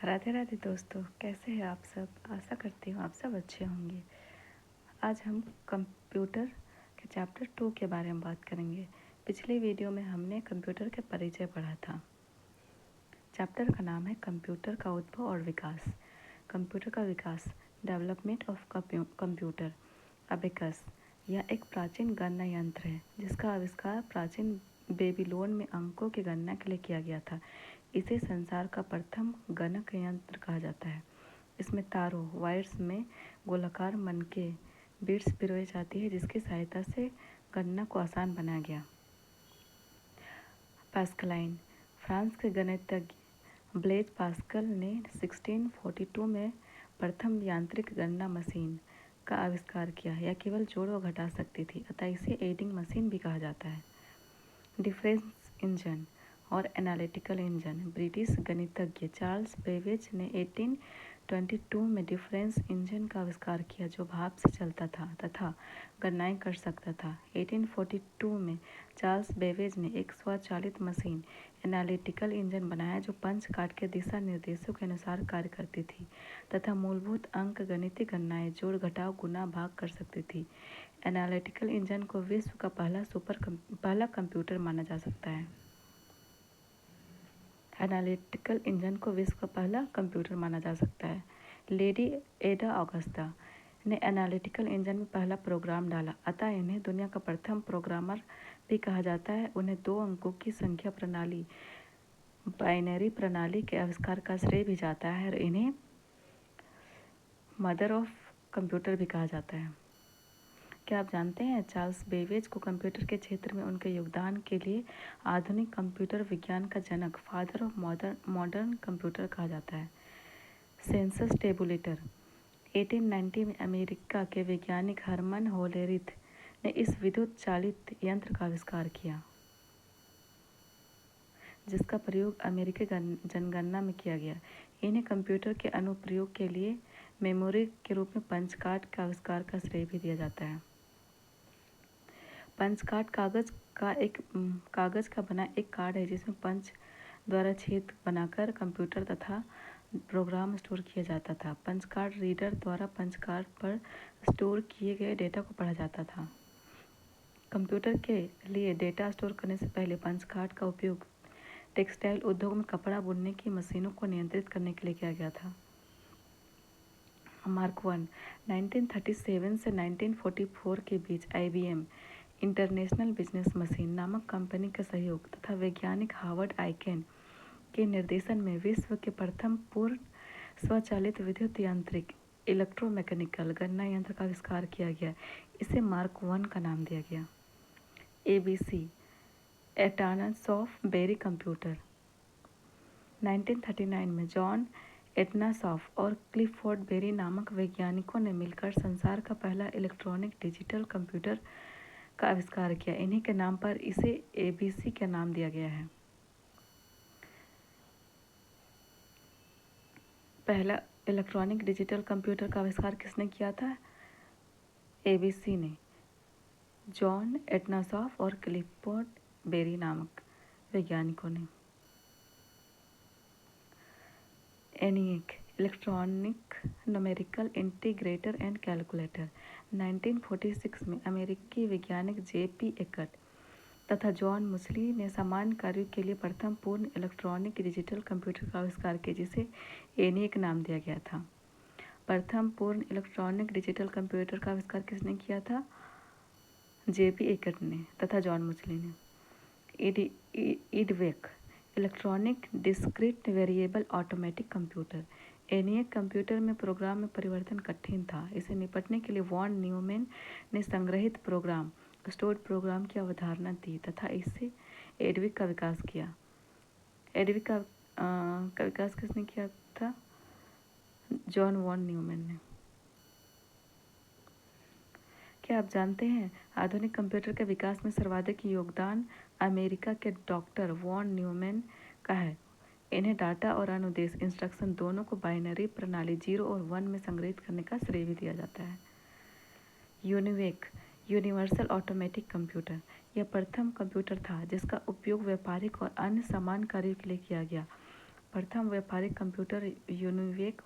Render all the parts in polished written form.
राधे राधे दोस्तों, कैसे हैं आप सब। आशा करती हूँ आप सब अच्छे होंगे। आज हम कंप्यूटर के चैप्टर 2 के बारे में बात करेंगे। पिछले वीडियो में हमने कंप्यूटर के परिचय पढ़ा था। चैप्टर का नाम है कंप्यूटर का उद्भव और विकास। कंप्यूटर का विकास, डेवलपमेंट ऑफ कंप्यूटर। अबेकस यह एक प्राचीन गणना यंत्र है जिसका आविष्कार प्राचीन बेबीलोन में अंकों की गणना के लिए किया गया था। इसे संसार का प्रथम गणक यंत्र कहा जाता है। इसमें तारों वायर्स में गोलाकार मन के बिट्स पिरोई जाती है जिसकी सहायता से गणना को आसान बनाया गया। पास्कलाइन, फ्रांस के गणितज्ञ ब्लेज पास्कल ने 1642 में प्रथम यांत्रिक गणना मशीन का आविष्कार किया। यह केवल जोड़ व घटा सकती थी, अतः इसे एडिंग मशीन भी कहा जाता है। डिफरेंस इंजन और एनालिटिकल इंजन, ब्रिटिश गणितज्ञ चार्ल्स बेबेज ने 1822 में डिफरेंस इंजन का आविष्कार किया जो भाप से चलता था तथा गणनाएं कर सकता था। 1842 में चार्ल्स बेबेज ने एक स्वचालित मशीन एनालिटिकल इंजन बनाया जो पंच काट के दिशा निर्देशों के अनुसार कार्य करती थी तथा मूलभूत अंक गणितीय गणनाएं जोड़ घटाव गुना भाग कर सकती थी। एनालिटिकल इंजन को विश्व का पहला कंप्यूटर माना जा सकता है। एनालिटिकल इंजन को विश्व का पहला कंप्यूटर माना जा सकता है। लेडी एडा ऑगस्टा ने एनालिटिकल इंजन में पहला प्रोग्राम डाला, अतः इन्हें दुनिया का प्रथम प्रोग्रामर भी कहा जाता है। उन्हें 2 अंकों की संख्या प्रणाली बाइनरी प्रणाली के आविष्कार का श्रेय भी जाता है और इन्हें मदर ऑफ कंप्यूटर भी कहा जाता है। क्या आप जानते हैं चार्ल्स बेबेज को कंप्यूटर के क्षेत्र में उनके योगदान के लिए आधुनिक कंप्यूटर विज्ञान का जनक, फादर ऑफ मॉडर्न कंप्यूटर कहा जाता है। सेंसस टेबुलेटर, 1890 में अमेरिका के वैज्ञानिक हरमन होलेरिथ ने इस विद्युत चालित यंत्र का आविष्कार किया जिसका प्रयोग अमेरिकी जनगणना में किया गया। इन्हें कंप्यूटर के अनुप्रयोग के लिए मेमोरी के रूप में पंच कार्ड के आविष्कार का श्रेय भी दिया जाता है। पंच कार्ड कागज का बना एक कार्ड है जिसमें पंच द्वारा छेद बनाकर कंप्यूटर तथा प्रोग्राम स्टोर किया जाता था। पंच कार्ड रीडर द्वारा पंच कार्ड पर स्टोर किए गए डेटा को पढ़ा जाता था। कंप्यूटर के लिए डेटा स्टोर करने से पहले पंच कार्ड का उपयोग टेक्सटाइल उद्योग में कपड़ा बुनने की मशीनों को नियंत्रित करने के लिए किया गया था। मार्क 1, 1937 से 1944 के बीच IBM इंटरनेशनल बिजनेस मशीन नामक कंपनी के सहयोग तथा वैज्ञानिक हार्वर्ड आइकेन के निर्देशन में विश्व के प्रथम पूर्ण स्वचालित विद्युत यांत्रिक इलेक्ट्रोमैकेनिकल गणना यंत्र का आविष्कार किया गया। इसे मार्क 1 का नाम दिया गया। ABC एटानसॉफ बेरी कंप्यूटर, 1939 में जॉन एटनासॉफ और क्लिफोर्ड बेरी नामक वैज्ञानिकों ने मिलकर संसार का पहला इलेक्ट्रॉनिक डिजिटल कंप्यूटर का आविष्कार किया। इन्हीं के नाम पर इसे ABC का नाम दिया गया है। पहला इलेक्ट्रॉनिक डिजिटल कंप्यूटर का आविष्कार किसने किया था? ABC ने, जॉन एटनासॉफ और क्लिफोर्ड बेरी नामक वैज्ञानिकों ने। ENIAC electronic numerical integrator and calculator, 1946 में अमेरिकी वैज्ञानिक JP एकट तथा जॉन मुसली ने सामान्य कार्यों के लिए प्रथम पूर्ण इलेक्ट्रॉनिक डिजिटल कंप्यूटर का आविष्कार किया जिसे ENIAC नाम दिया गया था। प्रथम पूर्ण इलेक्ट्रॉनिक डिजिटल कंप्यूटर का आविष्कार किसने किया था? JP एकट ने तथा जॉन मुसली ने। EDVEC electronic discrete variable automatic computer, ENIAC computer में प्रोग्राम में परिवर्तन कठिन था। इसे निपटने के लिए वॉन न्यूमैन ने संग्रहित प्रोग्राम स्टोर्ड प्रोग्राम की अवधारणा दी तथा इससे EDVEC का विकास किया। EDVEC का विकास किसने किया था? जॉन वॉन न्यूमैन ने। क्या आप जानते हैं आधुनिक कंप्यूटर के विकास में सर्वाधिक योगदान अमेरिका के डॉक्टर वॉन न्यूमैन का है। इन्हें डाटा और अनुदेश इंस्ट्रक्शन दोनों को बाइनरी प्रणाली 0 और 1 में संग्रहित करने का श्रेय भी दिया जाता है। यूनिवेक यूनिवर्सल ऑटोमेटिक कंप्यूटर, यह प्रथम कंप्यूटर था जिसका उपयोग व्यापारिक और अन्य समान कार्यों के लिए किया गया। प्रथम व्यापारिक कंप्यूटर यूनिवेक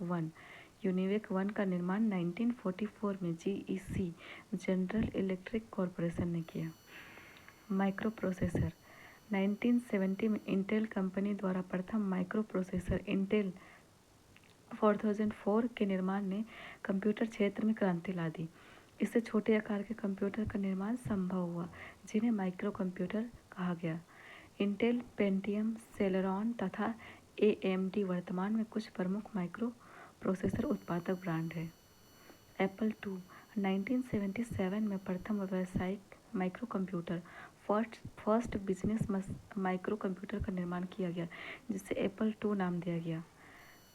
1 का निर्माण 1944 में जीईसी जनरल इलेक्ट्रिक कॉरपोरेशन ने किया। माइक्रो प्रोसेसर 1970 में इंटेल कंपनी द्वारा प्रथम माइक्रो प्रोसेसर इंटेल 4004 के निर्माण ने कंप्यूटर क्षेत्र में क्रांति ला दी। इससे छोटे आकार के कंप्यूटर का निर्माण संभव हुआ जिन्हें माइक्रो कंप्यूटर कहा गया। इंटेल, पेंटियम, सेलेरॉन तथा एएमडी वर्तमान में कुछ प्रमुख माइक्रो प्रोसेसर उत्पादक ब्रांड है। एप्पल II 1977 में प्रथम व्यावसायिक micro computer first business micro computer का निर्माण किया गया जिसे एप्पल II नाम दिया गया।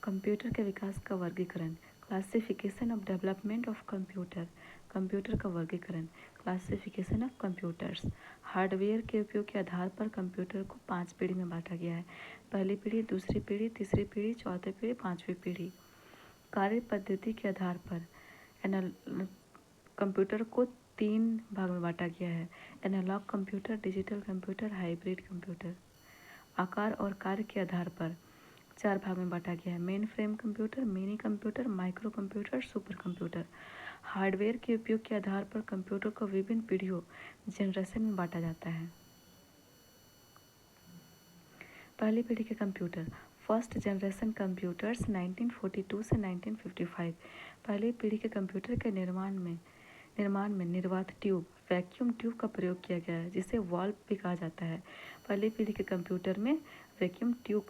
कंप्यूटर के विकास का वर्गीकरण, classification of development of computer, computer का वर्गीकरण, क्लासिफिकेशन ऑफ कंप्यूटर्स। हार्डवेयर के उपयोग के आधार पर कंप्यूटर को 5 पीढ़ी में बांटा गया है। पहली पीढ़ी, दूसरी पीढ़ी, तीसरी पीढ़ी, चौथी पीढ़ी, 5वीं पीढ़ी। कार्य पद्धति के आधार पर कंप्यूटर को 3 भाग में बांटा गया है: analog computer, digital computer, hybrid computer. आकार और कार्य के आधार पर 4 भाग में बांटा गया है: main frame computer, mini computer, micro computer, super computer. Hardware के उपयोग के आधार पर कंप्यूटर को विभिन्न पीढ़ियों जनरेशन में बांटा जाता है। पहली पीढ़ी के कंप्यूटर, फर्स्ट जनरेशन कंप्यूटर्स 1942 से 1955। पहली पीढ़ी के कंप्यूटर के निर्माण में निर्वात ट्यूब, वैक्यूम ट्यूब का प्रयोग किया गया है जिसे वाल्व भी कहा जाता है। पहली पीढ़ी के कंप्यूटर में वैक्यूम ट्यूब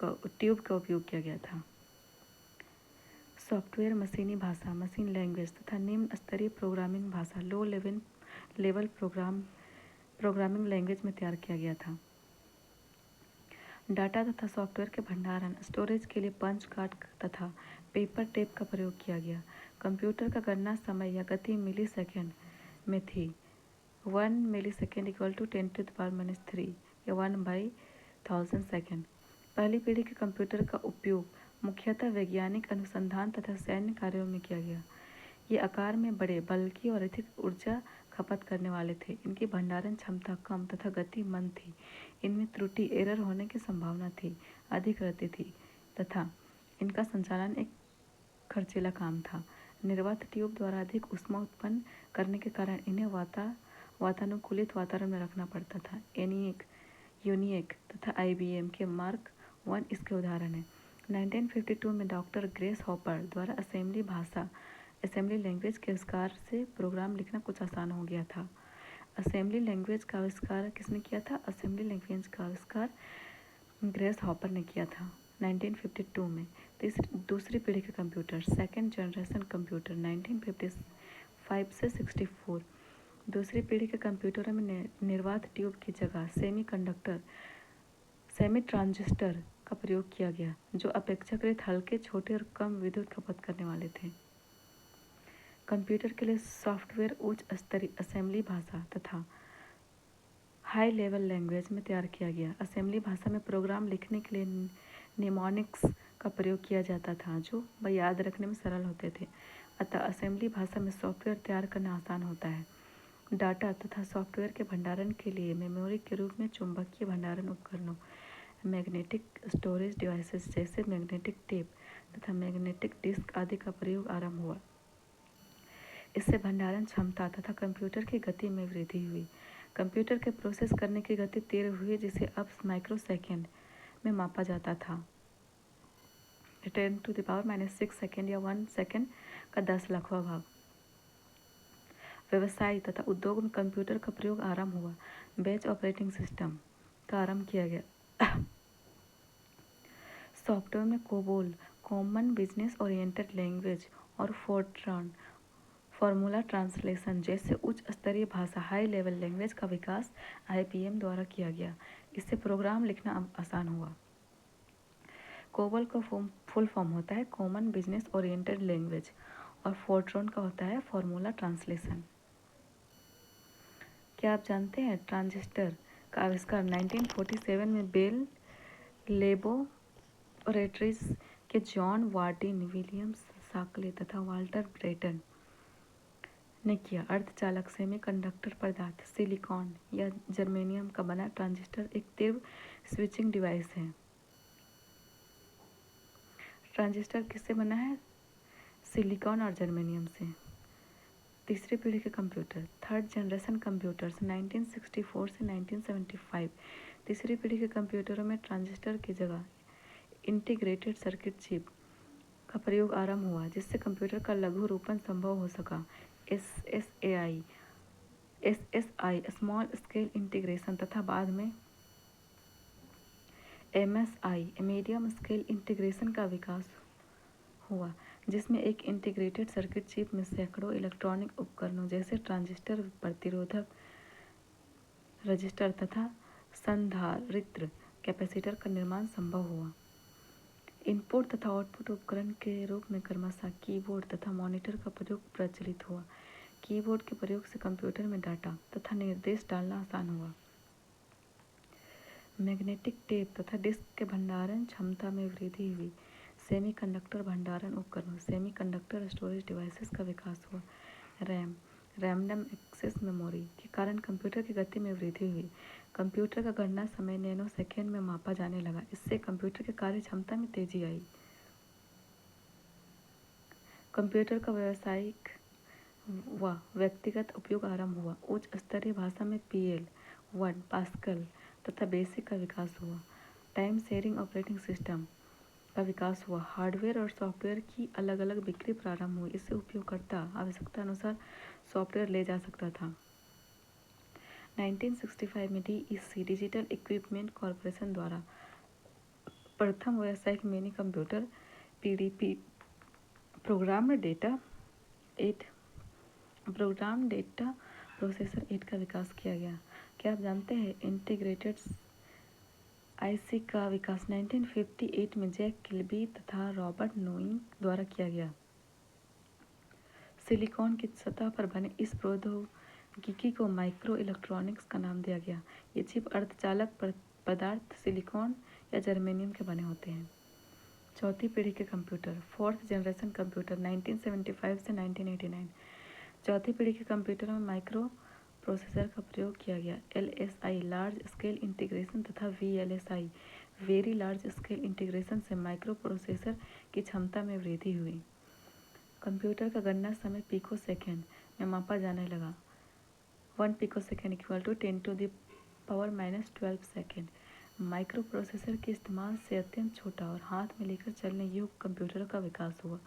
का उपयोग किया गया था। सॉफ्टवेयर मशीनी भाषा, मशीन लैंग्वेज तथा निम्न स्तरीय प्रोग्रामिंग भाषा, लो लेवल प्रोग्रामिंग लैंग्वेज में तैयार किया गया था। डाटा तथा सॉफ्टवेयर के भंडारण, स्टोरेज के लिए पंच कार्ड तथा पेपर टेप का प्रयोग किया गया। कंप्यूटर का गणना समय या गति मिलीसेकंड में थी। 1 मिलीसेकंड = 10⁻³ या 1/1000 सेकंड। पहली पीढ़ी के कंप्यूटर का उपयोग मुख्यतः वैज्ञानिक अनुसंधान तथा सैन्य कार्यों में किया गया। ये आकार में बड़े, बल्कि और अधिक ऊर्जा खपत करने वाले थे। इनकी भंडारण क्षमता कम तथा गति मंद थी। इनमें त्रुटि एरर होने की संभावना थी अधिक रहती थी तथा इनका संचालन एक खर्चीला काम था। निर्वात ट्यूब द्वारा अधिक ऊष्मा उत्पन्न करने के कारण इन्हें वातानुकूलित वातावरण में रखना पड़ता था। यूनिएक तथा IBM के मार्क I इसके उदाहरण हैं। 1952 में डॉक्टर ग्रेस हॉपर द्वारा असेंबली लैंग्वेज के आविष्कार से प्रोग्राम लिखना कुछ आसान हो गया था। असेंबली लैंग्वेज का आविष्कार किसने किया था? असेंबली लैंग्वेज का आविष्कार ग्रेस हॉपर ने किया था 1952 में। दूसरी पीढ़ी के कंप्यूटर, सेकेंड जनरेशन कंप्यूटर 1955 से 64। दूसरी पीढ़ी के कंप्यूटरों में निर्वात ट्यूब की जगह सेमी ट्रांजिस्टर का प्रयोग किया गया जो अपेक्षाकृत हल्के, छोटे और कम विद्युत खपत करने वाले थे। कंप्यूटर के लिए सॉफ्टवेयर उच्च स्तरीय असेंबली भाषा तथा हाई लेवल लैंग्वेज में तैयार किया गया। असेंबली भाषा में प्रोग्राम लिखने के लिए निमोनिक्स का प्रयोग किया जाता था जो याद रखने में सरल होते थे। अतः असेंबली भाषा में सॉफ्टवेयर तैयार करना आसान होता है। डाटा तथा सॉफ्टवेयर के भंडारण के लिए मेमोरी के रूप में चुंबकीय भंडारण उपकरणों, मैग्नेटिक स्टोरेज डिवाइसेस जैसे मैग्नेटिक टेप तथा मैग्नेटिक डिस्क आदि का प्रयोग आरंभ हुआ। इससे भंडारण क्षमता तथा कंप्यूटर की गति में वृद्धि हुई। कंप्यूटर के प्रोसेस करने की गति तीव्र हुई जिसे अब माइक्रोसेकंड में मापा जाता था। 10⁻⁻6 सेकंड या 1 सेकंड का 10 लाखवां भाग। व्यवसाय तथा उद्योग में कंप्यूटर का प्रयोग आरंभ हुआ। बैच ऑपरेटिंग सिस्टम का आरंभ किया गया। सॉफ्टवेयर में COBOL, common business oriented language और फोर्ट्रॉन, फॉर्मूला ट्रांसलेशन जैसे उच्च स्तरीय भाषा हाई लेवल लैंग्वेज का विकास IBM द्वारा किया गया। इससे प्रोग्राम लिखना आसान हुआ। कोबोल का फुल फॉर्म होता है कॉमन बिजनेस ओरिएंटेड लैंग्वेज और फोर्ट्रॉन का होता है फॉर्मूला ट्रांसलेशन। क्या आप जानते हैं ट्रांजिस्टर का आविष्कार 1947 में बेल लेबोरेटरीज के जॉन वार्डिन, विलियम्स शाक्ले तथा वाल्टर ब्रेटन ने किया। अर्धचालक सेमीकंडक्टर पदार्थ, सिलिकॉन या जर्मेनियम का बना ट्रांजिस्टर एक तीव्र स्विचिंग डिवाइस है। ट्रांजिस्टर किससे बना है? सिलिकॉन और जर्मेनियम से। तीसरी पीढ़ी के कंप्यूटर, थर्ड जनरेशन कंप्यूटर्स 1964 से 1975। तीसरी पीढ़ी के कंप्यूटरों में ट्रांजिस्टर की जगह इंटीग्रेटेड सर्किट चिप का प्रयोग आरंभ हुआ, जिससे कंप्यूटर का लघु रूपन संभव हो सका। एसएसआई स्मॉल स्केल इंटीग्रेशन तथा बाद में एमएसआई मीडियम स्केल इंटीग्रेशन का विकास हुआ, जिसमें एक इंटीग्रेटेड सर्किट चिप में सैकड़ों इलेक्ट्रॉनिक उपकरणों जैसे ट्रांजिस्टर, प्रतिरोधक, रजिस्टर तथा संधारित्र कैपेसिटर का निर्माण संभव हुआ। इनपुट तथा आउटपुट उपकरण के रूप में क्रमशः कीबोर्ड तथा मॉनिटर का प्रयोग प्रचलित हुआ। कीबोर्ड के प्रयोग से कंप्यूटर में डाटा तथा निर्देश डालना आसान हुआ। मैग्नेटिक टेप तथा डिस्क के भंडारण क्षमता में वृद्धि हुई। सेमीकंडक्टर भंडारण उपकरणों सेमीकंडक्टर स्टोरेज डिवाइसेस का विकास हुआ। रैंडम एक्सेस मेमोरी के कारण कंप्यूटर की गति में वृद्धि हुई। कंप्यूटर का गणना समय नैनो सेकेंड में मापा जाने लगा। इससे कंप्यूटर की कार्य क्षमता में तेजी आई। कंप्यूटर का व्यावसायिक व व्यक्तिगत उपयोग आरंभ हुआ। उच्च स्तरीय भाषा में PL/1 पास्कल तथा बेसिक का विकास हुआ। टाइम शेयरिंग ऑपरेटिंग सिस्टम का विकास हुआ। हार्डवेयर और सॉफ्टवेयर की अलग अलग बिक्री प्रारंभ हुई। इससे उपयोगकर्ता आवश्यकता अनुसार सॉफ्टवेयर ले जा सकता था। 1965 में DEC डिजिटल इक्विपमेंट कॉरपोरेशन द्वारा प्रथम व्यावसायिक mini computer PDP program data processor 8 का विकास किया गया। क्या आप जानते हैं इंटीग्रेटेड IC का विकास 1958 में जैक किल्बी तथा रॉबर्ट नोइंग द्वारा किया गया। सिलिकॉन की सतह पर बने इस प्रौद्योगिकी को माइक्रो इलेक्ट्रॉनिक्स का नाम दिया गया। ये चिप अर्धचालक पदार्थ सिलिकॉन या जर्मेनियम के बने होते हैं। चौथी पीढ़ी के कंप्यूटर, फोर्थ जनरेशन कंप्यूटर 1975 से 1989। चौथी पीढ़ी के कंप्यूटरों में माइक्रो प्रोसेसर का प्रयोग किया गया। LSI लार्ज स्केल इंटीग्रेशन तथा VLSI very large scale integration से माइक्रो प्रोसेसर की क्षमता में वृद्धि हुई। कंप्यूटर का गणना समय पिको सेकेंड में मापा जाने लगा। 1 pico second equal to 10⁻⁻12 second. Micro processor के इस्तेमाल से अत्यंत छोटा और हाथ में लेकर चलने योग्य कंप्यूटर का विकास हुआ।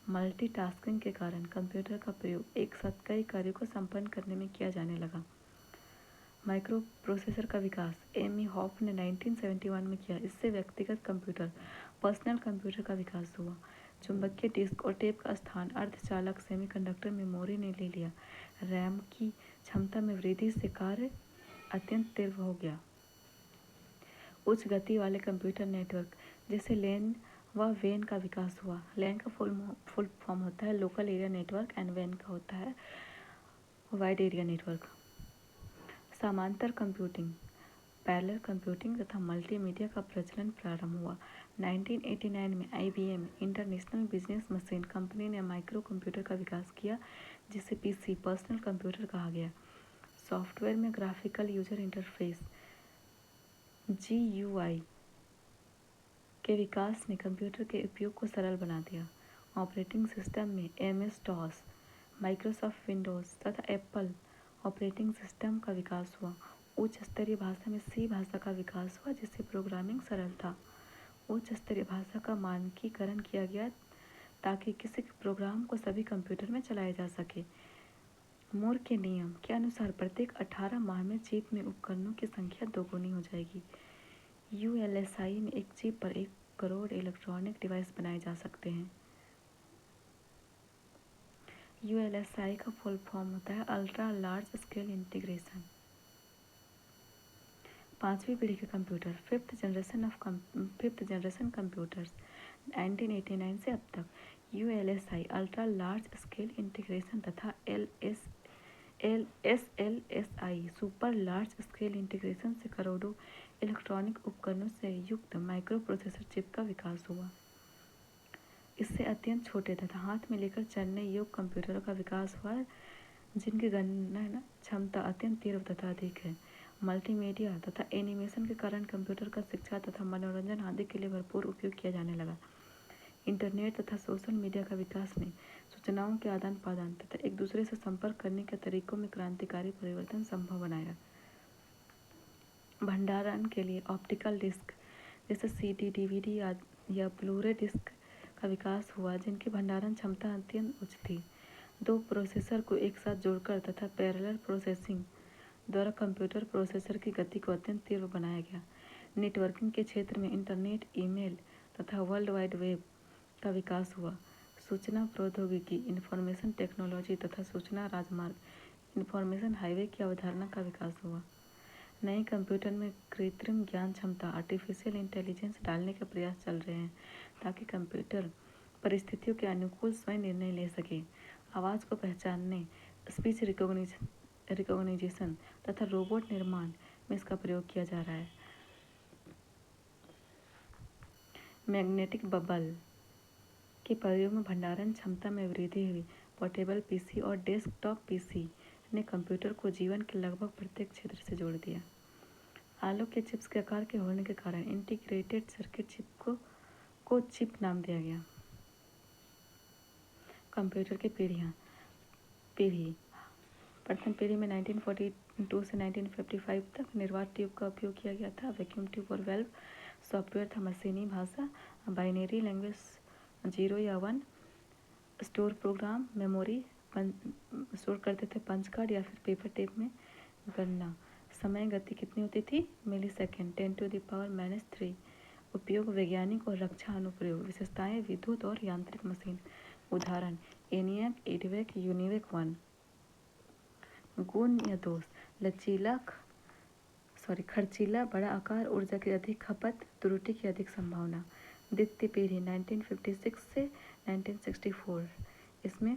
मल्टीटास्किंग के कारण कंप्यूटर का प्रयोग एक साथ कई कार्यों को संपन्न करने में किया जाने लगा। माइक्रो प्रोसेसर का विकास एमी हॉफ ने 1971 में किया। इससे व्यक्तिगत कंप्यूटर, पर्सनल कंप्यूटर का विकास हुआ। चुंबकीय डिस्क और टेप का स्थान अर्धचालक सेमीकंडक्टर मेमोरी ने ले लिया। रैम की क्षमता में वृद्धि से कार्य अत्यंत तीव्र हो गया। उच्च गति वाले कंप्यूटर नेटवर्क जैसे लैन व वैन का विकास हुआ। लैन का फुल फॉर्म होता है लोकल एरिया नेटवर्क एंड वैन का होता है वाइड एरिया नेटवर्क। समांतर कंप्यूटिंग, पैरेलल कंप्यूटिंग तथा मल्टीमीडिया का प्रचलन प्रारंभ हुआ। 1989 में IBM international business machine company ने माइक्रो कंप्यूटर का विकास किया, जिसे PC पर्सनल कंप्यूटर कहा गया। सॉफ्टवेयर में ग्राफिकल यूजर इंटरफेस GUI के विकास ने कंप्यूटर के उपयोग को सरल बना दिया। ऑपरेटिंग सिस्टम में MS-DOS, माइक्रोसॉफ्ट विंडोज़ तथा एप्पल ऑपरेटिंग सिस्टम का विकास हुआ। उच्च स्तरीय भाषा में C भाषा का विकास हुआ, जिससे प्रोग्रामिंग सरल था। उच्च स्तरीय भाषा का मानकीकरण किया गया ताकि किसी प्रोग्राम को सभी कंप्यूटर में चलाया जा सके। मूर के नियम के अनुसार प्रत्येक 18 माह में चिप में उपकरणों की संख्या दोगुनी हो जाएगी। ULSI में एक चिप पर 1 करोड़ इलेक्ट्रॉनिक डिवाइस बनाए जा सकते हैं। ULSI का फुल फॉर्म होता है अल्ट्रा लार्ज स्केल इंटीग्रेशन। पांचवी पीढ़ी के कंप्यूटर, फिफ्थ जनरेशन कंप्यूटर्स 1989 से अब तक। ULSI ultra large scale integration तथा SLSI super large scale integration से करोड़ों इलेक्ट्रॉनिक उपकरणों से युक्त माइक्रो प्रोसेसर चिप का विकास हुआ। इससे अत्यंत छोटे तथा हाथ में लेकर चलने योग्य कंप्यूटरों का विकास हुआ, जिनकी गणना क्षमता अत्यंत तीव्र तथा अधिक है। मल्टीमीडिया तथा एनिमेशन के कारण कंप्यूटर का शिक्षा तथा मनोरंजन आदि के लिए भरपूर उपयोग किया जाने लगा। इंटरनेट तथा सोशल मीडिया का विकास ने सूचनाओं के आदान प्रदान तथा एक दूसरे से संपर्क करने के तरीकों में क्रांतिकारी परिवर्तन संभव बनाया। भंडारण के लिए ऑप्टिकल डिस्क जैसे सीडी, डीवीडी या ब्लूरे डिस्क का विकास हुआ, जिनकी भंडारण क्षमता अत्यंत उच्च थी। दो प्रोसेसर को एक साथ जोड़कर तथा पैरेलल प्रोसेसिंग द्वारा कंप्यूटर प्रोसेसर की गति को अत्यंत तीव्र बनाया गया। नेटवर्किंग के क्षेत्र में इंटरनेट, ईमेल तथा वर्ल्ड वाइड वेब का विकास हुआ। सूचना प्रौद्योगिकी, इंफॉर्मेशन टेक्नोलॉजी तथा सूचना राजमार्ग, इंफॉर्मेशन हाईवे की अवधारणा का विकास हुआ। नए कंप्यूटर में कृत्रिम ज्ञान क्षमता, आर्टिफिशियल इंटेलिजेंस डालने के प्रयास चल रहे हैं ताकि कंप्यूटर परिस्थितियों के अनुकूल स्वयं निर्णय ले सके। आवाज़ को पहचानने, स्पीच रिकॉग्निशन तथा रोबोट निर्माण में इसका प्रयोग किया जा रहा है। मैग्नेटिक बबल के प्रयोग में भंडारण क्षमता में वृद्धि हुई। पोर्टेबल पीसी और डेस्कटॉप पीसी ने कंप्यूटर को जीवन के लगभग प्रत्येक क्षेत्र से जोड़ दिया। आलू के चिप्स के आकार के होने के कारण इंटीग्रेटेड सर्किट चिप को चिप नाम दिया गया। कंप्यूटर की पीढ़ी प्रथम पीढ़ी में 1942 से 1955 तक निर्वात ट्यूब का उपयोग किया गया था। वैक्यूम ट्यूब और वेल्व सॉफ्टवेयर था। मशीनी भाषा, बाइनरी लैंग्वेज 0 या 1, स्टोर प्रोग्राम मेमोरी स्टोर करते थे पंच कार्ड या फिर पेपर टेप में। गणना समय गति कितनी होती थी? मिलीसेकंड। 10⁻³ उपयोग वैज्ञानिक और रक्षा अनुप्रयोग। विशेषताएं विद्युत और यांत्रिक मशीन। उदाहरण ENIAC, EDVAC, UNIVAC 1। गुण या दोष खर्चीला, बड़ा आकार, ऊर्जा की अधिक खपत, त्रुटि की अधिक संभावना। द्वितीय पीढ़ी 1956 से 1964, इसमें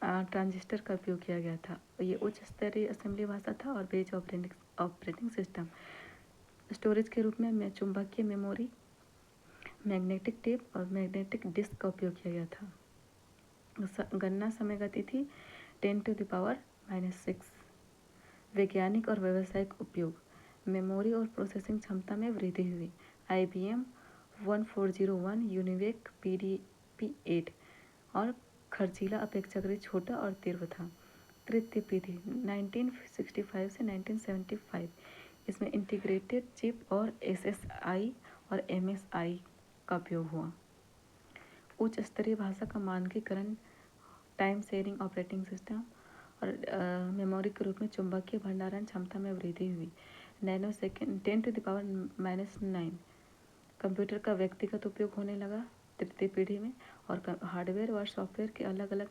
ट्रांजिस्टर का उपयोग किया गया था। ये उच्च स्तरीय असेंबली भाषा था और बेस ऑपरेटिंग सिस्टम। स्टोरेज के रूप में चुंबकीय मेमोरी, मैग्नेटिक टेप और मैग्नेटिक डिस्क का उपयोग किया गया था। गणना समय गति थी 10⁻⁻⁶। वैज्ञानिक और व्यावसायिक उपयोग, मेमोरी और प्रोसेसिंग क्षमता में वृद्धि हुई। IBM 1401, यूनिवेक PDP-8 और खर्चीला, अपेक्षाकृत छोटा और तीव्र था। तृतीय पीढ़ी 1965 से 1975, इसमें इंटीग्रेटेड चिप और SSI और MSI का उपयोग हुआ। उच्च स्तरीय भाषा का मानकीकरण, टाइम शेयरिंग ऑपरेटिंग सिस्टम और मेमोरी के रूप में चुंबकीय भंडारण क्षमता में वृद्धि हुई। नैनोसेकंड 10⁻⁹ कंप्यूटर का व्यक्तिगत उपयोग होने लगा तृतीय पीढ़ी में, और हार्डवेयर व सॉफ्टवेयर के अलग अलग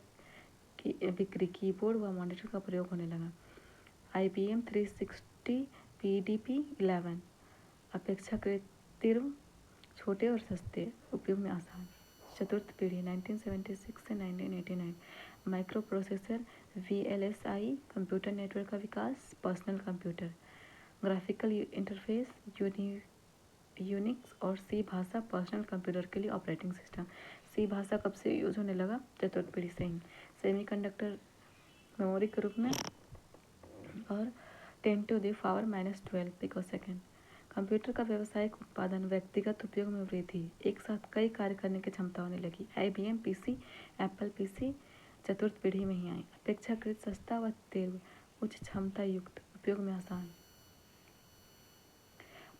बिक्री, कीबोर्ड व मॉनिटर का प्रयोग होने लगा। IBM 360 PDP-11 अपेक्षाकृत तीव्र, छोटे और सस्ते, उपयोग में आसान। चतुर्थ पीढ़ी 1976 से 1989, micro processor VLSI, computer network का विकास, personal computer, graphical interface, Unix और C भाषा पर्सनल कंप्यूटर के लिए ऑपरेटिंग सिस्टम। C भाषा कब से यूज होने लगा? चतुर्थ पीढ़ी से ही। सेमीकंडक्टर मेमोरी के रूप में और 10⁻⁻12 पिकोसेकंड। कंप्यूटर का व्यावसायिक उत्पादन, व्यक्तिगत उपयोग में वृद्धि, एक साथ कई कार्य करने की क्षमता होने लगी। IBM PC, एप्पल PC चतुर्थ पीढ़ी में ही आई। अपेक्षाकृत सस्ता व तीव्र, उच्च क्षमता युक्त, उपयोग में आसान।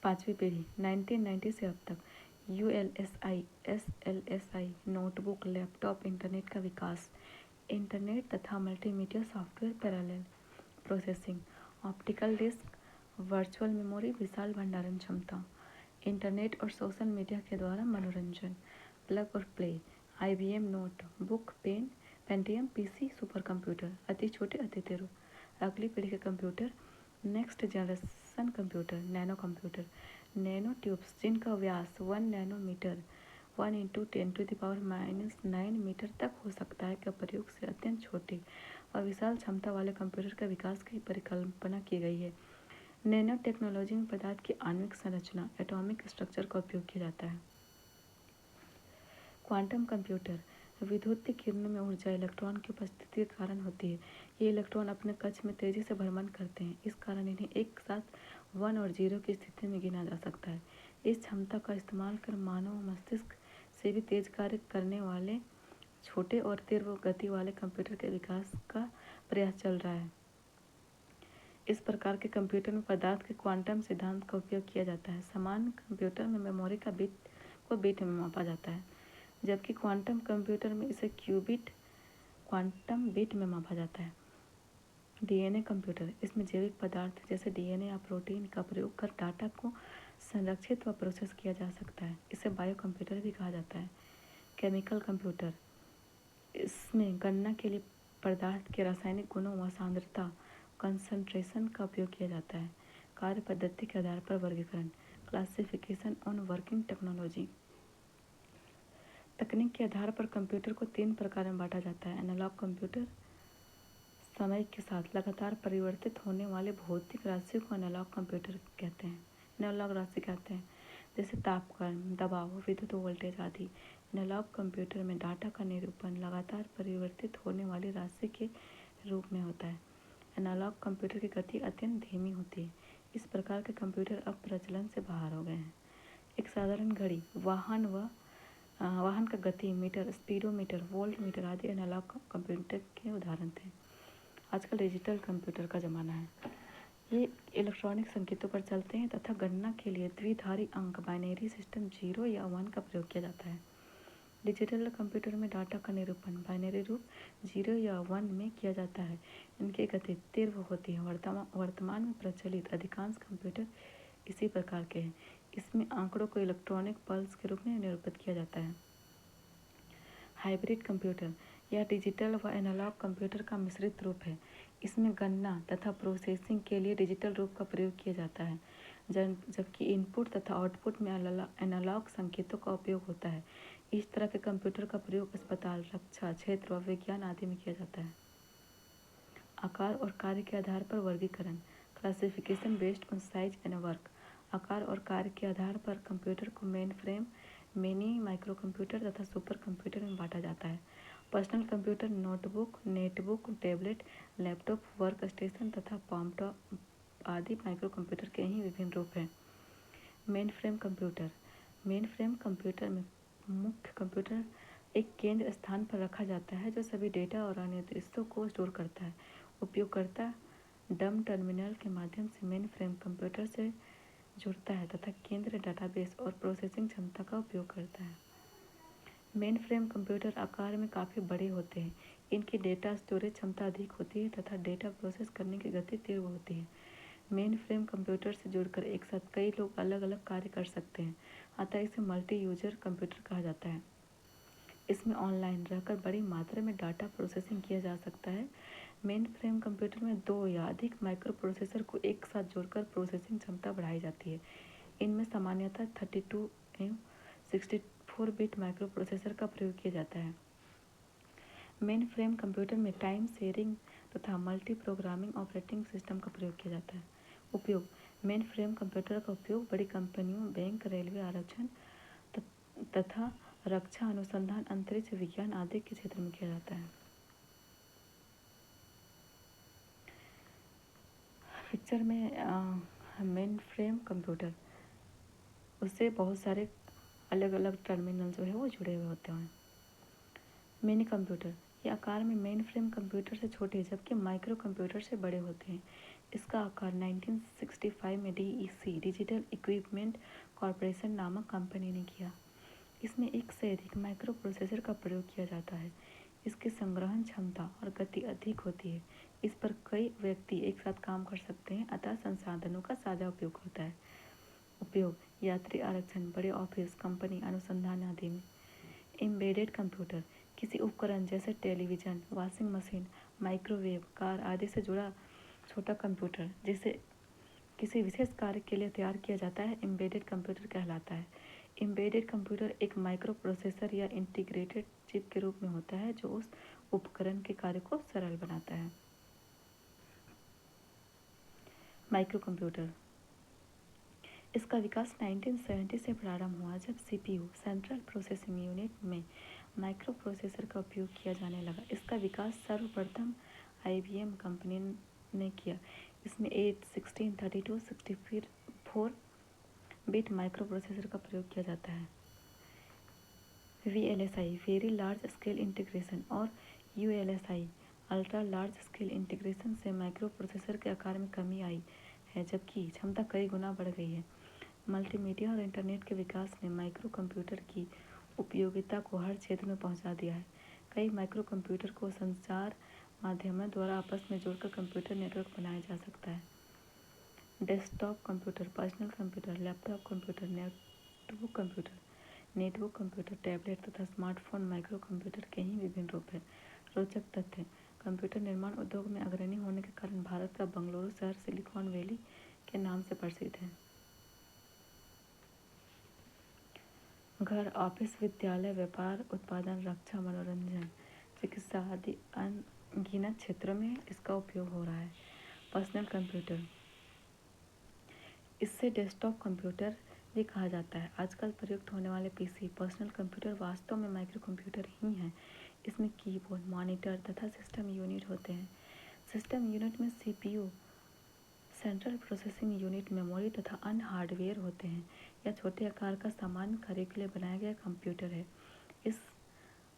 पांचवी पीढ़ी 1990 से अब तक, ULSI, SLSI, notebook, laptop, internet का विकास, इंटरनेट तथा multimedia software, parallel processing, optical disk, virtual memory, विशाल भंडारण क्षमता, इंटरनेट और सोशल मीडिया के द्वारा मनोरंजन, प्लग और play, IBM note book, Pentium PC, super computer, अति छोटे अति तीव्र। अगली पीढ़ी के computer, next generation computer, nano computer, nano tubes जिनका व्यास 1 नैनोमीटर 1 × 10⁻⁹ मीटर तक हो सकता है, का प्रयोग से अत्यंत छोटे और विशाल क्षमता वाले कंप्यूटर के विकास की परिकल्पना की गई है। नैनो टेक्नोलॉजी में पदार्थ की आणविक संरचना, एटॉमिक स्ट्रक्चर का उपयोग किया जाता है। क्वांटम कंप्यूटर, विद्युत किरणों में ऊर्जा इलेक्ट्रॉन की उपस्थिति के कारण होती है। ये इलेक्ट्रॉन अपने कक्ष में तेजी से भ्रमण करते हैं, इस कारण इन्हें एक साथ 1 और 0 की स्थिति में गिना जा सकता है। इस क्षमता का इस्तेमाल कर मानव मस्तिष्क से भी तेज कार्य करने वाले छोटे और तीव्र गति वाले कंप्यूटर के विकास का प्रयास चल रहा है। इस प्रकार के कंप्यूटर में पदार्थ के क्वांटम सिद्धांत का उपयोग किया जाता है। सामान्य कंप्यूटर में मेमोरी का बिट में मापा जाता है, जबकि क्वांटम कंप्यूटर में इसे क्यूबिट क्वांटम बिट में मापा जाता है। डीएनए कंप्यूटर, इसमें जैविक पदार्थ जैसे डीएनए या प्रोटीन का प्रयोग कर डाटा को संरक्षित व प्रोसेस किया जा सकता है। इसे बायो कंप्यूटर भी कहा जाता है। केमिकल कंप्यूटर, इसमें गणना के लिए पदार्थ के रासायनिक गुणों व सांद्रता कंसंट्रेशन का उपयोग किया जाता है। कार्य पद्धति के आधार पर वर्गीकरण, क्लासिफिकेशन ऑन वर्किंग टेक्नोलॉजी। तकनीक के आधार पर कंप्यूटर को 3 प्रकार में बांटा जाता है। एनालॉग कंप्यूटर, समय के साथ लगातार परिवर्तित होने वाले भौतिक राशियों को एनालॉग कंप्यूटर कहते हैं, एनालॉग राशि कहते हैं, जैसे तापमान, दबाव, विद्युत वोल्टेज आदि। एनालॉग कंप्यूटर में डाटा का निरूपण लगातार परिवर्तित होने वाली राशि के रूप में होता है। एनालॉग कंप्यूटर की गति अत्यंत धीमी होती है। इस प्रकार के कंप्यूटर अब प्रचलन से बाहर हो गए हैं। एक साधारण घड़ी, वाहन का गति मीटर, स्पीडोमीटर, वोल्ट मीटर आदि एनालॉग कंप्यूटर के उदाहरण थे। आजकल डिजिटल कंप्यूटर का ज़माना है। ये इलेक्ट्रॉनिक संकेतों पर चलते हैं तथा गणना के लिए द्विधारी अंक बाइनरी सिस्टम 0 या 1 का प्रयोग किया जाता है। डिजिटल कंप्यूटर में डाटा का निरूपण बाइनरी रूप 0 या 1 में किया जाता है। इनकी गति तीव्र होती है। वर्तमान में प्रचलित अधिकांश कंप्यूटर इसी प्रकार के हैं। इसमें आंकड़ों को इलेक्ट्रॉनिक पल्स के रूप में निरूपित किया जाता है। हाइब्रिड कंप्यूटर, यह डिजिटल व एनालॉग कंप्यूटर का मिश्रित रूप है। इसमें गणना तथा प्रोसेसिंग के लिए डिजिटल रूप का प्रयोग किया जाता है, जबकि इनपुट तथा आउटपुट में एनालॉग संकेतों का उपयोग होता है। इस तरह के कंप्यूटर का प्रयोग अस्पताल, रक्षा क्षेत्र व विज्ञान आदि में किया जाता है। आकार और कार्य के आधार पर वर्गीकरण, classification based on size and work. आकार और कार्य के आधार पर कंप्यूटर को mainframe, mini, micro computer तथा सुपर कंप्यूटर में बांटा जाता है। Personal computer notebook, netbook, tablet, laptop, work station तथा पॉमटॉप आदि माइक्रो कंप्यूटर के ही विभिन्न रूप हैं। Main frame computer, main frame computer में मुख्य कंप्यूटर एक केंद्र स्थान पर रखा जाता है जो सभी डेटा और अन्य दृश्यों को स्टोर करता है। उपयोगकर्ता डम टर्मिनल के माध्यम से मेन फ्रेम कंप्यूटर से जुड़ता है तथा केंद्र डेटाबेस और प्रोसेसिंग क्षमता का उपयोग करता है। मेन फ्रेम कंप्यूटर आकार में काफ़ी बड़े होते हैं। इनकी डेटा स्टोरेज क्षमता अधिक होती है तथा डेटा प्रोसेस करने की गति तीव्र होती है। मेन फ्रेम कंप्यूटर से जुड़कर एक साथ कई लोग अलग अलग कार्य कर सकते हैं, अतः इसे मल्टी यूजर कंप्यूटर कहा जाता है। इसमें ऑनलाइन रहकर बड़ी मात्रा में डाटा प्रोसेसिंग किया जा सकता है। मेन फ्रेम कंप्यूटर में 2 या अधिक माइक्रो प्रोसेसर को एक साथ जोड़कर प्रोसेसिंग क्षमता बढ़ाई जाती है। इनमें सामान्यतः 32 एवं 64 बिट माइक्रो प्रोसेसर का प्रयोग किया जाता है। मेन फ्रेम कंप्यूटर में टाइम शेयरिंग तथा मल्टी प्रोग्रामिंग ऑपरेटिंग सिस्टम का प्रयोग किया जाता है। उपयोग, मेन फ्रेम कंप्यूटर का उपयोग बड़ी कंपनियों, बैंक, रेलवे आरक्षण तथा रक्षा अनुसंधान, अंतरिक्ष विज्ञान आदि के क्षेत्र में किया जाता है। पिक्चर में मेन फ्रेम कंप्यूटर, उससे बहुत सारे अलग अलग टर्मिनल जो है वो जुड़े हुए होते हैं। मिनी कंप्यूटर, ये आकार में मेन फ्रेम कंप्यूटर से छोटे जबकि माइक्रो कंप्यूटर से बड़े होते हैं। इसका आकार 1965 में DEC डिजिटल इक्विपमेंट कॉरपोरेशन नामक कंपनी ने किया। इसमें एक से अधिक माइक्रो प्रोसेसर का प्रयोग किया जाता है। इसकी संग्रहण क्षमता और गति अधिक होती है। इस पर कई व्यक्ति एक साथ काम कर सकते हैं, अतः संसाधनों का साझा उपयोग होता है। उपयोग, यात्री आरक्षण, बड़े ऑफिस, कंपनी, अनुसंधान आदि में। एम्बेडेड कंप्यूटर, किसी उपकरण जैसे television, washing machine, microwave, car आदि से जुड़ा छोटा कंप्यूटर जिसे किसी विशेष कार्य के लिए तैयार किया जाता है, एम्बेडेड कंप्यूटर कहलाता है। एम्बेडेड कंप्यूटर एक माइक्रो प्रोसेसर या इंटीग्रेटेड चिप के रूप में होता है जो उस उपकरण के कार्य को सरल बनाता है। माइक्रो कंप्यूटर, इसका विकास 1970 से प्रारंभ हुआ जब CPU सेंट्रल प्रोसेसिंग यूनिट में माइक्रो प्रोसेसर का उपयोग किया जाने लगा। इसका विकास सर्वप्रथम IBM कंपनी ने किया। इसमें 8, 16, 32, 64 बिट माइक्रो प्रोसेसर का प्रयोग किया जाता है। VLSI very large scale integration और ULSI ultra large scale integration से माइक्रो प्रोसेसर के आकार में कमी आई है, जबकि क्षमता कई गुना बढ़ गई है। मल्टीमीडिया और इंटरनेट के विकास ने माइक्रो कंप्यूटर की उपयोगिता को हर क्षेत्र में पहुंचा दिया है। कई माइक्रो कंप्यूटर को संचार माध्यमों द्वारा आपस में जोड़कर कंप्यूटर नेटवर्क बनाया जा सकता है। Desktop computer, personal computer, laptop computer, network computer, tablet तथा स्मार्टफोन माइक्रो कंप्यूटर के ही विभिन्न रूप हैं। रोचक तथ्य: कंप्यूटर निर्माण उद्योग में अग्रणी होने के कारण भारत का बंगलुरु शहर सिलिकॉन वैली के नाम से प्रसिद्ध है। घर, ऑफिस, विद्यालय, व्यापार, उत्पादन, रक्षा, मनोरंजन, चिकित्सा आदि अनगिनत क्षेत्रों में इसका उपयोग हो रहा है। पर्सनल कंप्यूटर, इससे डेस्कटॉप कंप्यूटर भी कहा जाता है। आजकल प्रयुक्त होने वाले पीसी पर्सनल कंप्यूटर वास्तव में माइक्रो कंप्यूटर ही हैं। इसमें कीबोर्ड, मॉनिटर तथा सिस्टम यूनिट होते हैं। सिस्टम यूनिट में CPU, central processing unit, memory तथा अन्य हार्डवेयर होते हैं। यह छोटे आकार का सामान्य कार्य के लिए बनाया गया कंप्यूटर है। इस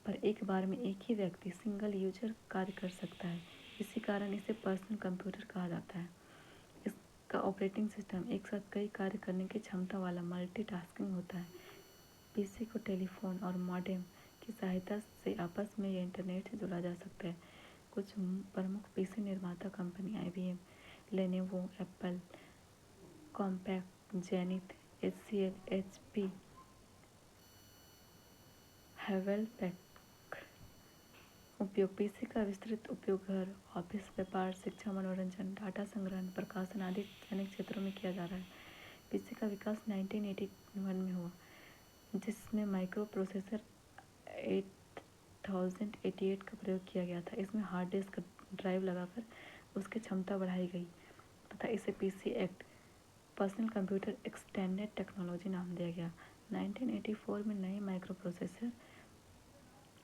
पर एक बार में एक ही व्यक्ति सिंगल यूजर कार्य कर सकता है। इसी कारण इसे पर्सनल कंप्यूटर कहा जाता है। इसका ऑपरेटिंग सिस्टम एक साथ कई कार्य करने की क्षमता वाला मल्टीटास्किंग होता है। पीसी को टेलीफोन और मॉडेम की सहायता से आपस में या इंटरनेट से जोड़ा जा सकता है। कुछ प्रमुख पीसी निर्माता company IBM, Lenovo, Apple, compact, zenith, HCL, HP, हैवेलपैक। उपयोग: पीसी का विस्तृत उपयोग घर, ऑफिस, व्यापार, शिक्षा, मनोरंजन, डाटा संग्रहण, प्रकाशन आदि अनेक क्षेत्रों में किया जा रहा है। पीसी का विकास 1981 में हुआ, जिसमें माइक्रो प्रोसेसर 8088 का प्रयोग किया गया था। इसमें हार्ड डिस्क ड्राइव लगाकर उसकी क्षमता बढ़ाई गई तथा इसे PC act, personal computer extended technology नाम दिया गया। 1984 में नए माइक्रो प्रोसेसर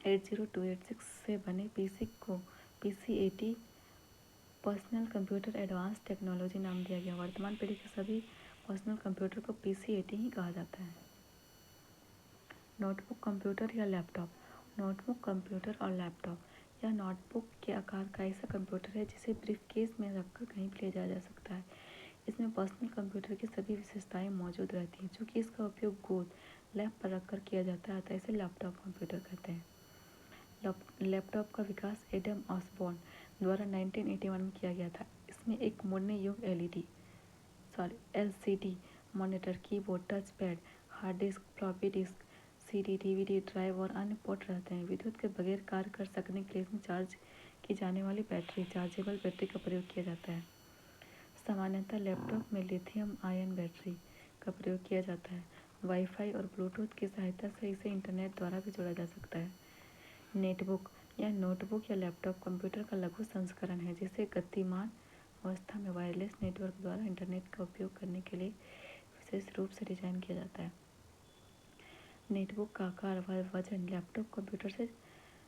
80286 से बने पीसी को PC80 personal computer advance technology नाम दिया गया। वर्तमान पीढ़ी के सभी पर्सनल कंप्यूटर को PC80 ही कहा जाता है। नोटबुक कंप्यूटर या लैपटॉप। नोटबुक कंप्यूटर और लैपटॉप यह नोटबुक के आकार का ऐसा कंप्यूटर है जिसे ब्रीफकेस में रखकर कहीं भी ले जाया जा सकता है। इसमें पर्सनल कंप्यूटर की सभी विशेषताएं मौजूद रहती हैं। चूँकि इसका उपयोग गोद, लैप पर रखकर किया जाता है, तो इसे लैपटॉप कंप्यूटर कहते हैं। लैपटॉप का विकास एडम ऑसबॉर्न द्वारा 1981 में किया गया था। इसमें एक मुड़ने योग्य LCD monitor, keyboard, touch pad, hard disk, floppy disk, CD, DVD drive और अन्य पोर्ट रहते हैं। विद्युत के बगैर कार्य कर सकने के लिए इसमें चार्ज की जाने वाली बैटरी, चार्जेबल बैटरी का प्रयोग किया जाता है। सामान्यतः लैपटॉप में लिथियम आयन बैटरी का प्रयोग किया जाता है। वाईफाई और ब्लूटूथ की सहायता से इसे इंटरनेट द्वारा भी जोड़ा जा सकता है। नेटबुक यह नोटबुक या लैपटॉप कंप्यूटर का लघु संस्करण है, जिसे गतिमान अवस्था में वायरलेस नेटवर्क द्वारा इंटरनेट का उपयोग करने के लिए विशेष रूप से डिजाइन किया जाता है। नेटबुक का आकार व वजन लैपटॉप कंप्यूटर से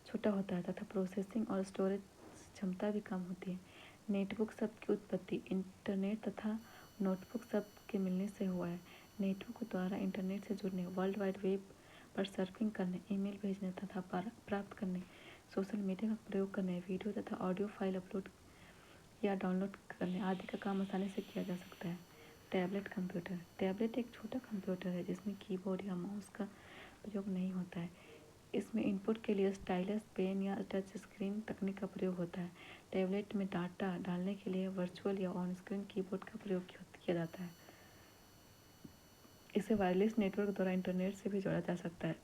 छोटा होता है तथा प्रोसेसिंग और स्टोरेज क्षमता भी कम होती है। नेटबुक शब्द की उत्पत्ति इंटरनेट तथा नोटबुक शब्द के मिलने से हुआ है। नेटबुक द्वारा इंटरनेट से जुड़ने, वर्ल्ड वाइड वेब पर सर्फिंग करने, ईमेल भेजने तथा प्राप्त करने, सोशल मीडिया का प्रयोग करने, वीडियो तथा ऑडियो फाइल अपलोड या डाउनलोड करने आदि का काम आसानी से किया जा सकता है। Tablet computer. टैबलेट एक छोटा कंप्यूटर है जिसमें कीबोर्ड या माउस का प्रयोग नहीं होता है। इसमें इनपुट के लिए स्टाइलस, पेन या टच स्क्रीन तकनीक का प्रयोग होता है। टैबलेट में डाटा डालने के लिए वर्चुअल या ऑन स्क्रीन कीबोर्ड का प्रयोग किया जाता है। इसे वायरलेस नेटवर्क द्वारा इंटरनेट से भी जोड़ा जा सकता है।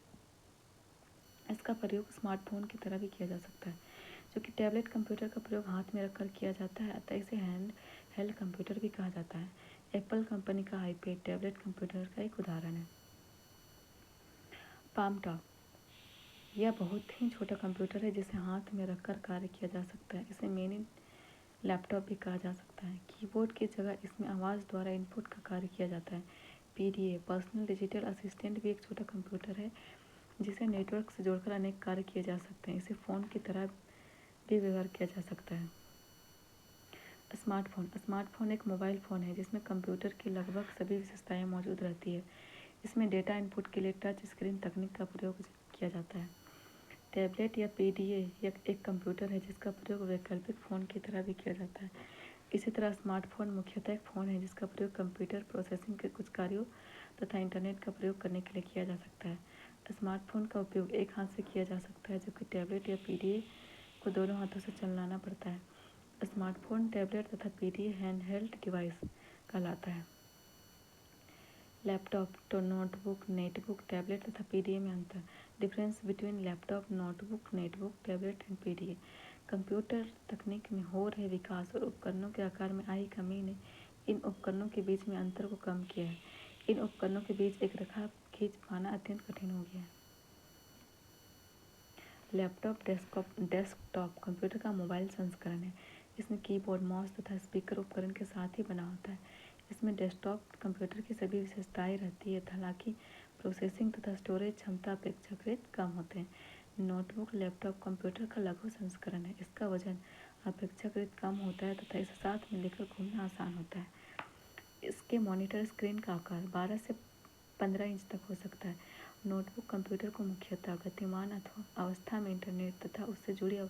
इसका प्रयोग स्मार्टफोन की तरह भी किया जा सकता है। क्योंकि टैबलेट कंप्यूटर का प्रयोग हाथ में रखकर किया जाता है, अतः इसे हैंड कंप्यूटर भी कहा जाता है। एप्पल कंपनी का आईपैड टैबलेट कंप्यूटर का एक उदाहरण है। पाम टॉप यह बहुत ही छोटा कंप्यूटर है जिसे हाथ में रखकर कार्य किया जा सकता है। इसे मिनी लैपटॉप भी कहा जा सकता है। कीबोर्ड की जगह इसमें आवाज़ द्वारा इनपुट का कार्य किया जाता है। PDA पर्सनल डिजिटल असिस्टेंट भी एक छोटा कंप्यूटर है जिसे नेटवर्क से जोड़कर अनेक कार्य किए जा सकते हैं। इसे फ़ोन की तरह भी व्यवहार किया जा सकता है। स्मार्टफोन एक मोबाइल फ़ोन है जिसमें कंप्यूटर की लगभग सभी विशेषताएं मौजूद रहती है। इसमें डेटा इनपुट के लिए टच स्क्रीन तकनीक का प्रयोग किया जाता है। टैबलेट या पीडीए या एक कंप्यूटर है जिसका प्रयोग वैकल्पिक फ़ोन की तरह भी किया जाता है। इसी तरह स्मार्टफोन मुख्यतः एक फ़ोन है जिसका प्रयोग कंप्यूटर प्रोसेसिंग के कुछ कार्यों तथा इंटरनेट का प्रयोग करने के लिए किया जा सकता है। स्मार्टफोन का उपयोग एक हाथ से किया जा सकता है जबकि टैबलेट या पीडीए को दोनों हाथों से चलाना पड़ता है। स्मार्टफोन, टैबलेट तथा पीडीए हैंडहेल्ड डिवाइस कहलाता है। लैपटॉप तो नोटबुक, नेटबुक, टैबलेट तथा पीडीए में अंतर। Difference between laptop, notebook, netbook, tablet and PDA. Computer तकनीक में हो रहे विकास और उपकरणों के आकार में आई कमी ने इन उपकरणों के बीच में अंतर को कम किया है। इन उपकरणों के बीच एक रेखा खींच पाना अत्यंत कठिन हो गया है। लैपटॉप डेस्कटॉप कंप्यूटर का मोबाइल संस्करण है। इसमें कीबोर्ड, माउस तथा स्पीकर उपकरण के साथ ही बना होता है। इसमें डेस्कटॉप कंप्यूटर की सभी विशेषताएं रहती है, हालांकि प्रोसेसिंग तथा स्टोरेज क्षमता अपेक्षाकृत कम होते हैं। नोटबुक लैपटॉप कंप्यूटर का लघु संस्करण है। इसका वजन अपेक्षाकृत कम होता है तथा इसे साथ में लेकर घूमना आसान होता है। इसके मॉनिटर स्क्रीन का आकार 12 से 15 इंच तक हो सकता है। नोटबुक कंप्यूटर को मुख्यतः गतिमान अथवा अवस्था में इंटरनेट तथा उससे जुड़ी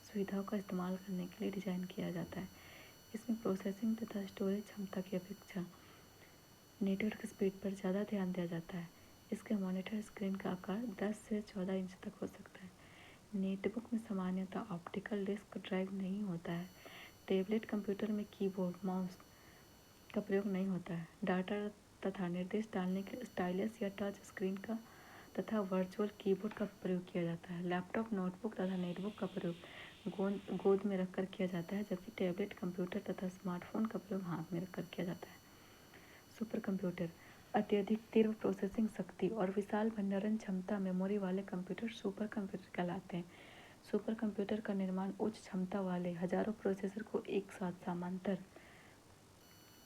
सुविधाओं का इस्तेमाल करने के लिए डिज़ाइन किया जाता है। इसमें प्रोसेसिंग तथा स्टोरेज क्षमता की अपेक्षा नेटवर्क स्पीड पर ज़्यादा ध्यान दिया जाता है। इसके मॉनिटर स्क्रीन का आकार 10 से 14 इंच तक हो सकता है। नेटबुक में सामान्यतः ऑप्टिकल डिस्क ड्राइव नहीं होता है। टैबलेट कंप्यूटर में कीबोर्ड, माउस का प्रयोग नहीं होता है। डाटा तथा निर्देश डालने के स्टाइलस या टच स्क्रीन का तथा वर्चुअल कीबोर्ड का प्रयोग किया जाता है। लैपटॉप, नोटबुक तथा नेटबुक का प्रयोग गोद में रखकर किया जाता है, जबकि टैबलेट कंप्यूटर तथा स्मार्टफोन का प्रयोग हाथ में रखकर किया जाता है। सुपर कंप्यूटर अत्यधिक तीव्र प्रोसेसिंग शक्ति और विशाल भंडारण क्षमता मेमोरी वाले कंप्यूटर सुपर कंप्यूटर कहलाते हैं। सुपर कंप्यूटर का निर्माण उच्च क्षमता वाले हजारों प्रोसेसर को एक साथ समांतर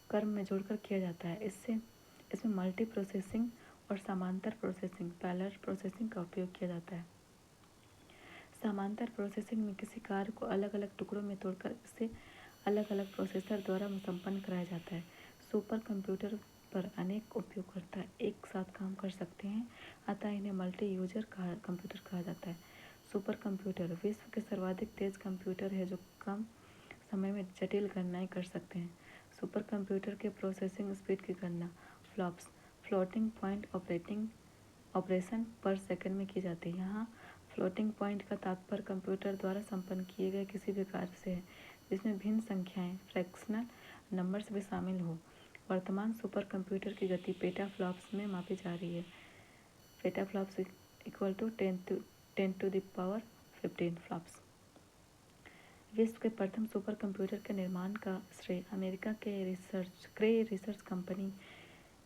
क्रम में जोड़कर किया जाता है। इसमें मल्टी प्रोसेसिंग और समांतर प्रोसेसिंग पैरेलल प्रोसेसिंग का उपयोग किया जाता है। समांतर प्रोसेसिंग में किसी कार्य को अलग अलग टुकड़ों में तोड़कर इसे अलग अलग प्रोसेसर द्वारा संपन्न कराया जाता है। सुपर कंप्यूटर पर अनेक उपयोगकर्ता एक साथ काम कर सकते हैं, अतः इन्हें मल्टी यूजर कंप्यूटर कहा जाता है। सुपर कंप्यूटर विश्व के सर्वाधिक तेज कंप्यूटर है जो कम समय में जटिल गणनाएं कर सकते हैं। सुपर कंप्यूटर के प्रोसेसिंग स्पीड की गणना फ्लॉप्स फ्लोटिंग पॉइंट ऑपरेशन पर सेकंड में की जाती है। यहाँ फ्लोटिंग पॉइंट का तात्पर्य कंप्यूटर द्वारा संपन्न किए गए किसी भी कार्य से है जिसमें भिन्न संख्याएं फ्रैक्शनल नंबर्स भी शामिल हो। वर्तमान सुपर कंप्यूटर की गति पेटाफ्लॉप्स में मापी जा रही है। Petaflops equal to 10 to the power 15 flops. विश्व के प्रथम सुपर कंप्यूटर के निर्माण का श्रेय अमेरिका के क्रे रिसर्च कंपनी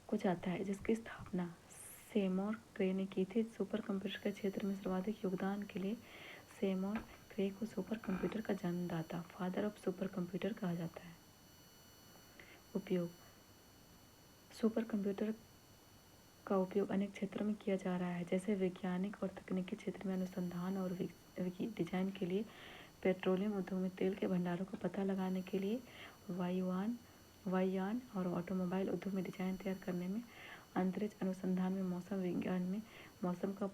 को जाता है, जिसकी स्थापना सेमोर क्रे ने की थी। सुपर कंप्यूटर के क्षेत्र में सर्वाधिक योगदान के लिए सेमोर क्रे को सुपर कंप्यूटर का जन्मदाता फादर ऑफ सुपर कंप्यूटर कहा जाता है। उपयोग सुपर कंप्यूटर का उपयोग अनेक क्षेत्रों में किया जा रहा है, जैसे वैज्ञानिक और तकनीकी क्षेत्र में अनुसंधान और डिजाइन के लिए, पेट्रोलियम उद्योग में तेल के भंडारों का पता लगाने के लिए, वायुयान और ऑटोमोबाइल उद्योग में डिजाइन तैयार करने में, अंतरिक्ष अनुसंधान में, मौसम विज्ञान में मौसम का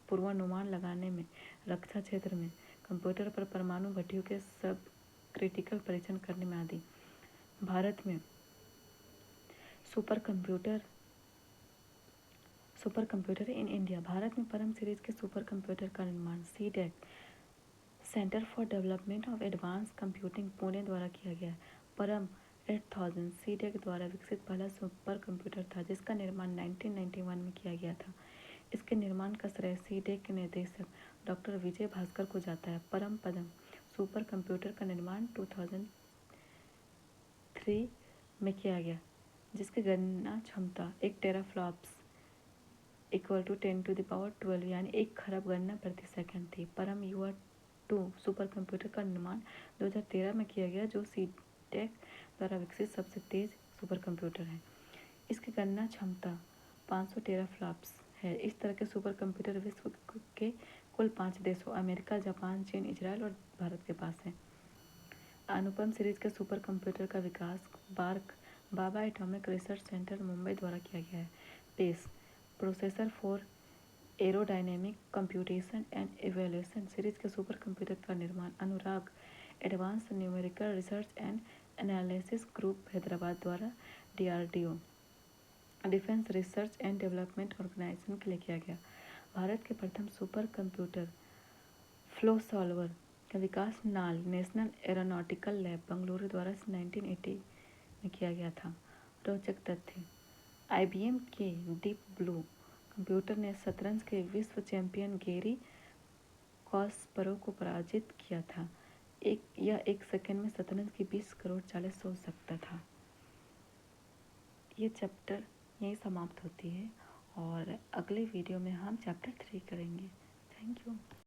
पूर्वानुमान लगाने में, रक्षा क्षेत्र में कंप्यूटर पर परमाणु भट्टियों के सब क्रिटिकल परीक्षण करने में आदि। भारत में super computer in India. Bharat में परम सीरीज के सुपर कंप्यूटर का निर्माण CDAC centre for development of advance computing Pune द्वारा किया गया। परम 8000 सीडेक द्वारा विकसित पहला सुपर कंप्यूटर था जिसका निर्माण 1991 में किया गया था। इसके निर्माण का श्रेय सीडेक के निर्देशक डॉक्टर विजय भास्कर को जाता है। परम पदम सुपर कंप्यूटर का निर्माण 2003 में किया गया जिसकी गणना क्षमता 1 teraflops equal to 10 to the power 12 यानी 1 खरब गणना प्रति सेकंड थी। परम युवा 2 सुपर कंप्यूटर का निर्माण 2013 में किया गया जो सीटेक द्वारा विकसित सबसे तेज सुपर कंप्यूटर है। इसकी गणना क्षमता 500 टेराफ्लॉप्स है। इस तरह के सुपर कंप्यूटर विश्व के कुल 5 देशों अमेरिका, जापान, चीन, इजराइल और भारत के पास है। अनुपम सीरीज के सुपर कंप्यूटर का विकास Bhabha atomic research centre Mumbai द्वारा किया गया है। PACE processor 4 aerodynamic computation and evaluation series के सुपर कंप्यूटर का निर्माण Anurag advanced numerical research and analysis group Hyderabad द्वारा DRDO defence research and development organisation के लिए किया गया। भारत के प्रथम सुपर कंप्यूटर फ्लो सॉल्वर का विकास नेशनल एरोनॉटिकल लैब बेंगलुरु द्वारा 1980 में किया गया था। रोचक तथ्य, IBM के डीप ब्लू कंप्यूटर ने शतरंज के विश्व चैंपियन गैरी कास्परोव को पराजित किया था। यह एक सेकंड में शतरंज की 20 करोड़ चालें सोच सकता था। ये चैप्टर यहीं समाप्त होती है और अगले वीडियो में हम चैप्टर 3 करेंगे। Thank you.